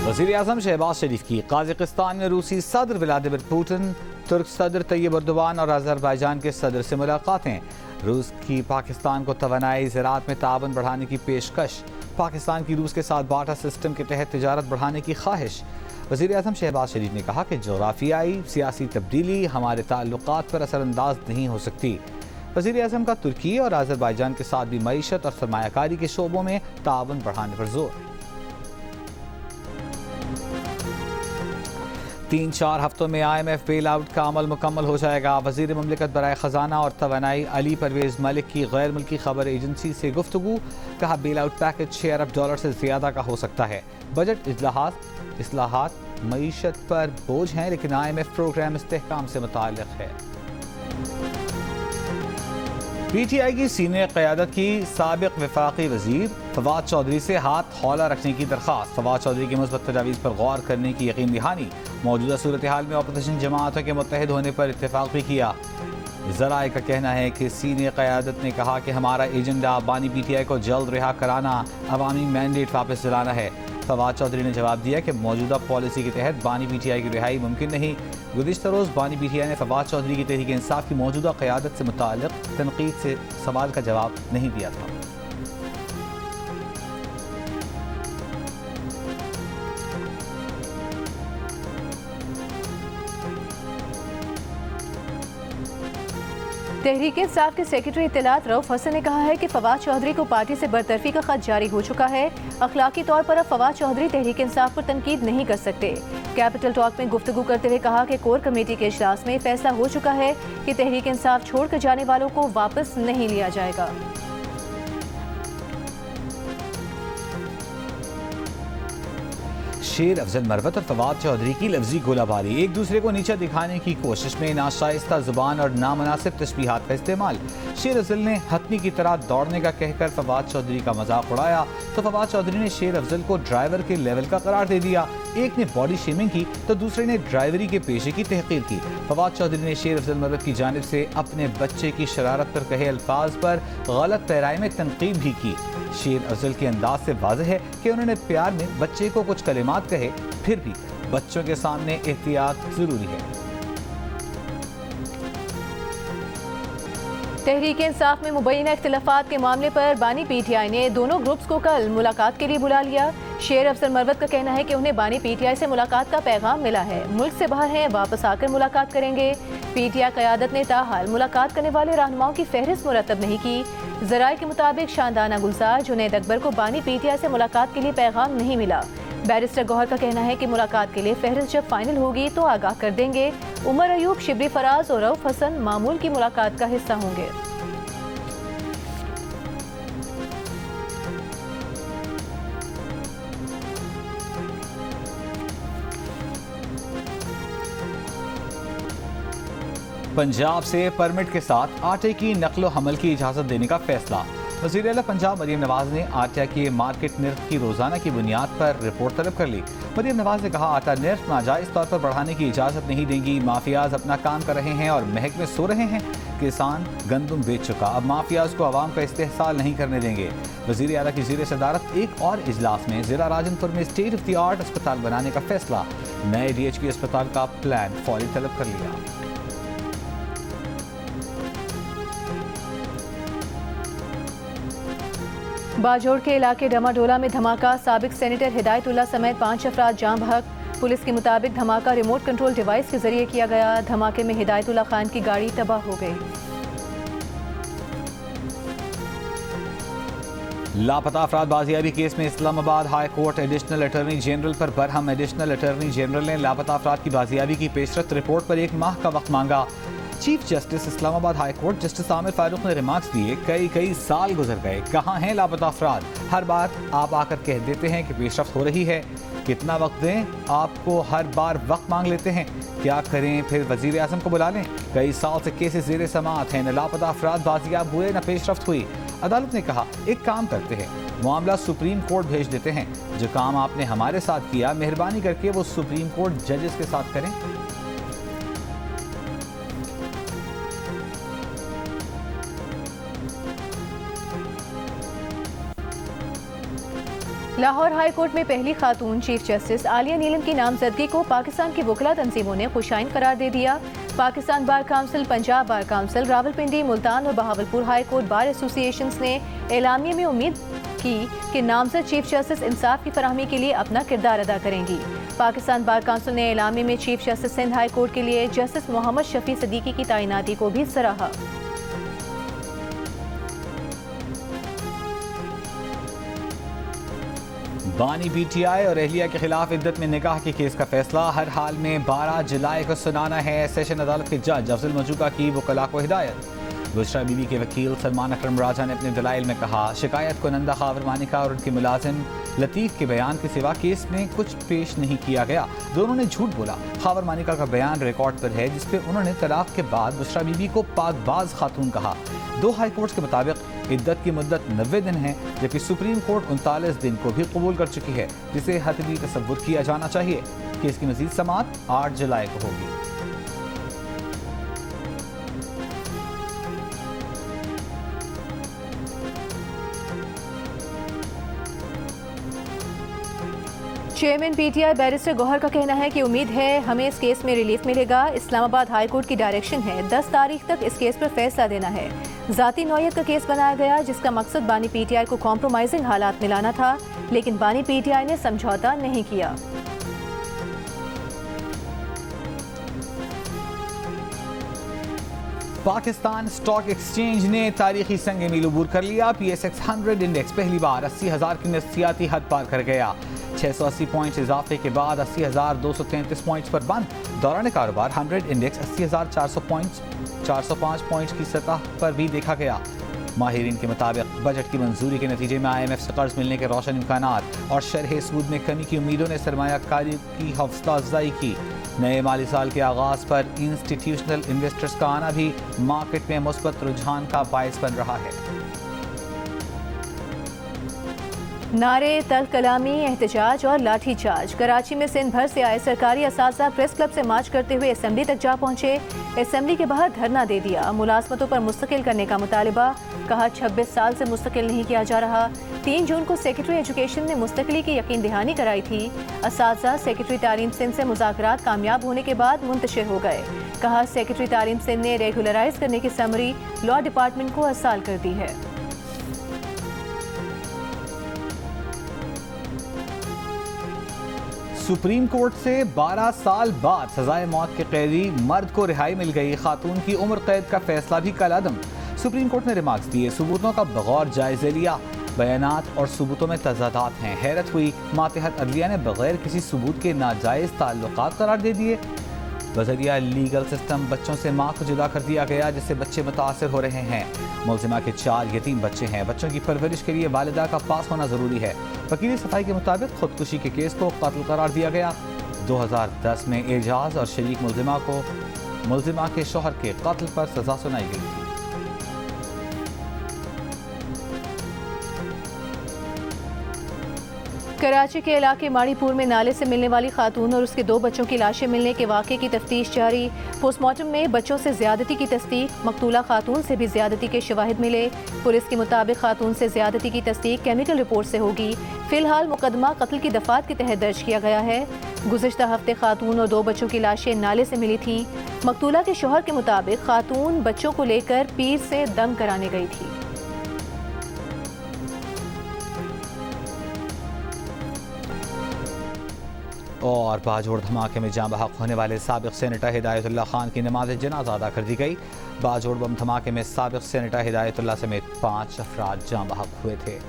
वज़ीर आज़म शहबाज शरीफ की काज़ाकिस्तान में रूसी सदर व्लादिमीर पुतिन, तुर्क सदर तैयब एर्दोगान और अज़रबैजान के सदर से मुलाकातें। रूस की पाकिस्तान को तवानाई ज़राअत में ताउन बढ़ाने की पेशकश। पाकिस्तान की रूस के साथ बाटा सिस्टम के तहत तिजारत बढ़ाने की ख्वाहिश। वज़ीर आज़म शहबाज शरीफ ने कहा कि जोग्राफियाई सियासी तब्दीली हमारे ताल्लुकात पर असरअंदाज नहीं हो सकती। वज़ीर आज़म का तुर्की और अज़रबैजान के साथ भी मईशत और सरमायाकारी के शोबों में ताउन बढ़ाने पर जोर। 3-4 हफ्तों में IMF बेल आउट का अमल मुकम्मल हो जाएगा। वज़ीर मुमलिकत बराए ख़जाना और तवानाई अली परवेज़ मलिक की गैर मुल्की खबर एजेंसी से गुफ्तगू। कहा बेल आउट पैकेज $6 अरब से ज़्यादा का हो सकता है। बजट इस्लाहात मईशत पर बोझ हैं, लेकिन IMF प्रोग्राम इस्तेहकाम से मुताल्लिक़ है। PTI की सीनियर क़यादत की साबिक़ वफ़ाक़ी वज़ीर फवाद चौधरी से हाथ हौला रखने की दरख्वास्त। फवाद चौधरी की मुस्बत तजावीज़ पर गौर करने की यकीन दहानी। मौजूदा सूरत हाल में अपोजिशन जमातों के मुत्तहिद होने पर इत्तेफाक भी किया। ज़राए का कहना है कि सीनियर क़यादत ने कहा कि हमारा एजेंडा बानी PTI को जल्द रिहा कराना, अवामी मैंडेट वापस दिलाना है। फवाद चौधरी ने जवाब दिया कि मौजूदा पॉलिसी के तहत बानी PTI की रिहाई मुमकिन नहीं। गुज़िश्ता रोज़ बानी PTI ने फवाद चौधरी की तहरीक इंसाफ की मौजूदा क़यादत से मुताल्लिक़ तनकीद से सवाल का जवाब नहीं दिया था। तहरीक इंसाफ के सेक्रेटरी इत्तलात रऊफ हसन ने कहा है कि फवाद चौधरी को पार्टी से बरतरफी का खत जारी हो चुका है। अखलाकी तौर पर अब फवाद चौधरी तहरीक इंसाफ पर तनकीद नहीं कर सकते। कैपिटल टॉक में गुफ्तगू करते हुए कहा कि कोर कमेटी के इजलास में फैसला हो चुका है कि तहरीक इंसाफ छोड़कर जाने वालों को वापस नहीं लिया जाएगा। शेर अफजल मरवत और फवाद चौधरी की लफ्जी गोलाबारी। एक दूसरे को नीचा दिखाने की कोशिश में नाशाइस्ता जुबान और नामनासिब तशबीहात का इस्तेमाल। शेर अफजल ने हथनी की तरह दौड़ने का कहकर फवाद चौधरी का मजाक उड़ाया तो फवाद चौधरी ने शेर अफजल को ड्राइवर के लेवल का करार दे दिया। एक ने बॉडी शेमिंग की तो दूसरे ने ड्राइवरी के पेशे की तहकीर की। फवाद चौधरी ने शेर अफजल मरवत की जानिब से अपने बच्चे की शरारत पर कहे अल्फाज पर गलत पैराई में तनकीद भी की। शेर अफजल के अंदाज से वाज़ेह है कि उन्होंने प्यार में बच्चे को कुछ कलिमात कहे, फिर भी बच्चों के सामने एहतियात जरूरी है। तहरीक इंसाफ में मुबैना इख्तिलाफात के मामले पर बानी PTI ने दोनों ग्रुप्स को कल मुलाकात के लिए बुला लिया। शेर अफजल मरवत का कहना है कि उन्हें बानी PTI से मुलाकात का पैगाम मिला है, मुल्क से बाहर हैं, वापस आकर मुलाकात करेंगे। PTI क़यादत ने ताहाल मुलाकात करने वाले रहनुमाओं की फहरिस्त मुरतब नहीं की। ज़राए के मुताबिक शानदाना गुलजार जुनैद अकबर को बानी PTI से मुलाकात के लिए पैगाम नहीं मिला। बैरिस्टर गौहर का कहना है कि मुलाकात के लिए फहरिस्त जब फाइनल होगी तो आगाह कर देंगे। उमर अयूब, शिबली फराज और रऊफ हसन मामूल की मुलाकात का हिस्सा होंगे। पंजाब से परमिट के साथ आटे की नकलो हमल की इजाज़त देने का फैसला। वज़ीर आला पंजाब मरियम नवाज ने आटा के मार्केट निर्ख की रोज़ाना की बुनियाद पर रिपोर्ट तलब कर ली। मरियम नवाज ने कहा आटा निर्ख नाजायज़ तौर पर बढ़ाने की इजाज़त नहीं देंगी। माफियाज अपना काम कर रहे हैं और महकमे सो रहे हैं। किसान गंदम बेच चुका, अब माफियाज को आवाम का इस्तेहसाल नहीं करने देंगे। वज़ीर आला की ज़ेर सदारत एक और इजलास में ज़िला राजनपुर में स्टेट ऑफ द आर्ट अस्पताल बनाने का फैसला। नए DHQ अस्पताल का प्लान फौरी तलब कर लिया। बाजोड़ के इलाके डमाडोला में धमाका, साबिक सेनेटर हिदायतुल्लाह समेत 5 अफराद जाम बहक। पुलिस के मुताबिक धमाका रिमोट कंट्रोल डिवाइस के जरिए किया गया। धमाके में हिदायतुल्लाह खान की गाड़ी तबाह हो गई। लापता अफराद बाजियाबी केस में Islamabad high court additional attorney general पर बरहम। एडिशनल अटॉर्नी जनरल ने लापता अफराद की बाजियाबी की पेशरफ्त रिपोर्ट पर 1 माह का वक्त मांगा। Chief justice Islamabad high court justice Aamir Farooq ने रिमार्क्स दिए, कई साल गुजर गए, कहाँ हैं लापता अफराद? हर बार आप आकर कह देते हैं कि पेशरफ्त हो रही है, कितना वक्त दें? आपको हर बार वक्त मांग लेते हैं, क्या करें? फिर वजीर आजम को बुला लें। कई साल से केसेस ज़ेर समाअत हैं, न लापता अफराद बाजियाब हुए न पेशरफ्त हुई। अदालत ने कहा एक काम करते हैं, मामला सुप्रीम कोर्ट भेज देते हैं। जो काम आपने हमारे साथ किया, मेहरबानी करके वो सुप्रीम कोर्ट जजेस के साथ करें। लाहौर हाई कोर्ट में पहली खातून चीफ जस्टिस आलिया नीलम की नामजदगी को पाकिस्तान की वकला तंजीमों ने खुशाइन करार दे दिया। Pakistan bar council, Punjab bar council, Rawalpindi, Multan और Bahawalpur high court bar associations ने एलामिया में उम्मीद की कि नामजद चीफ जस्टिस इंसाफ की फराहमी के लिए अपना किरदार अदा करेंगी। पाकिस्तान बार काउंसिल ने एलामिया में chief justice Sindh high court के लिए जस्टिस मोहम्मद शफी सदीकी की तैनाती को भी सराहा। बानी पीटीआई और अहलिया के खिलाफ इद्दत में निकाह के केस का फैसला हर हाल में 12 जुलाई को सुनाना है। सेशन अदालत के जज अफजल मजूका की वकला को हिदायत। बुशरा बीबी के वकील सलमान अकरम राजा ने अपने दलाइल में कहा, शिकायत कुनंदा खावर मानिका और उनके मुलाजिम लतीफ़ के बयान के सिवा केस में कुछ पेश नहीं किया गया। दोनों ने झूठ बोला। खावर मानिका का बयान रिकॉर्ड पर है जिसपे उन्होंने तलाक के बाद बुशरा बीबी को पाकबाज खातून कहा। 2 हाई कोर्ट के मुताबिक इद्दत की मुद्दत 90 दिन है, जबकि सुप्रीम कोर्ट 39 दिन को भी कबूल कर चुकी है, जिसे हतमी तसव्वुर किया जाना चाहिए। केस की मज़ीद समाअत 8 जुलाई को होगी। चेयरमैन पीटीआई बैरिस्टर गौहर का कहना है कि उम्मीद है हमें इस केस में रिलीफ मिलेगा। इस्लामाबाद हाई कोर्ट की डायरेक्शन है 10 तारीख तक इस केस पर फैसला देना है। ज़ाती नौयत का केस बनाया गया जिसका मकसद बानी पीटीआई को कॉम्प्रोमाइजिंग हालात में लाना था, लेकिन बानी पीटीआई ने समझौता नहीं किया। पाकिस्तान स्टॉक एक्सचेंज ने तारीखी संग मील अबूर कर लिया। PSX 100 इंडेक्स पहली बार 80,000 की नफसियाती हद पार कर गया। 680 पॉइंट्स इजाफे के बाद 80,233 पॉइंट्स पर बंद। दौरान कारोबार 100 इंडेक्स 80,405 पॉइंट्स की सतह पर भी देखा गया। माहिरीन के मुताबिक बजट की मंजूरी के नतीजे में IMF से कर्ज मिलने के रोशन इम्कानात और शरह सूद में कमी की उम्मीदों ने सरमायाकारी की हौसला अफजाई की। नए माली साल के आगाज पर इंस्टीट्यूशनल इन्वेस्टर्स का आना भी मार्केट में मुस्बत रुझान का बायस बन रहा है। नारे, तल कलामी, एहतजाज और लाठीचार्ज। कराची में सिंध भर से आए सरकारी असातिज़ा प्रेस क्लब से मार्च करते हुए असेंबली तक जा पहुंचे। असेंबली के बाहर धरना दे दिया। मुलाजमतों पर मुस्तकिल करने का मुतालिबा। कहा 26 साल से मुस्तकिल नहीं किया जा रहा। 3 जून को सेक्रेटरी एजुकेशन ने मुस्तकिली की यकीन दहानी कराई थी। असातिज़ा सेक्रेटरी तालीम सिंध से मुज़ाकरात कामयाब होने के बाद मुंतशिर हो गए। कहा सेक्रेटरी तालीम सिंध ने रेगुलराइज करने की समरी लॉ डिपार्टमेंट को अरसाल कर दी है। सुप्रीम कोर्ट से 12 साल बाद सजाए मौत के कैदी मर्द को रिहाई मिल गई। खातून की उम्र कैद का फैसला भी कलअदम। सुप्रीम कोर्ट ने रिमार्क्स दिए, सबूतों का बगौर जायजे लिया। बयानात और सबूतों में तजादात हैं। हैरत हुई, मातहत अदलिया ने बगैर किसी सबूत के नाजायज़ ताल्लुकात करार दे दिए। बजरिया लीगल सिस्टम बच्चों से माँ को जुदा कर दिया गया, जिससे बच्चे मुतासर हो रहे हैं। मुलजिमा के 4 यतीम बच्चे हैं। बच्चों की परवरिश के लिए वालिदा का पास होना ज़रूरी है। वकील सफाई के मुताबिक खुदकुशी के केस को कत्ल करार दिया गया। 2010 में एजाज और शरीक मुलजिमा के शौहर के कत्ल पर सजा सुनाई गई थी। कराची के इलाके माड़ीपुर में नाले से मिलने वाली खातून और उसके 2 बच्चों की लाशें मिलने के वाक़े की तफ्तीश जारी। पोस्टमार्टम में बच्चों से ज्यादती की तस्दीक, मकतूला खातून से भी ज्यादती के शवाहिद मिले। पुलिस के मुताबिक खातून से ज्यादती की तस्दीक केमिकल रिपोर्ट से होगी। फिलहाल मुकदमा कत्ल की दफात के तहत दर्ज किया गया है। गुज़िश्ता हफ्ते खातून और 2 बच्चों की लाशें नाले से मिली थी। मकतूला के शौहर के मुताबिक खातून बच्चों को लेकर पीर से दम कराने गई थी। और बाजोड़ धमाके में जाँ बहक होने वाले साबिक सेनेटर हिदायतुल्लाह खान की नमाज जनाजा अदा कर दी गई। बाजोड़ बम धमाके में साबिक सेनेटर हिदायतुल्लाह समेत 5 अफराद जाँ बहक हुए थे।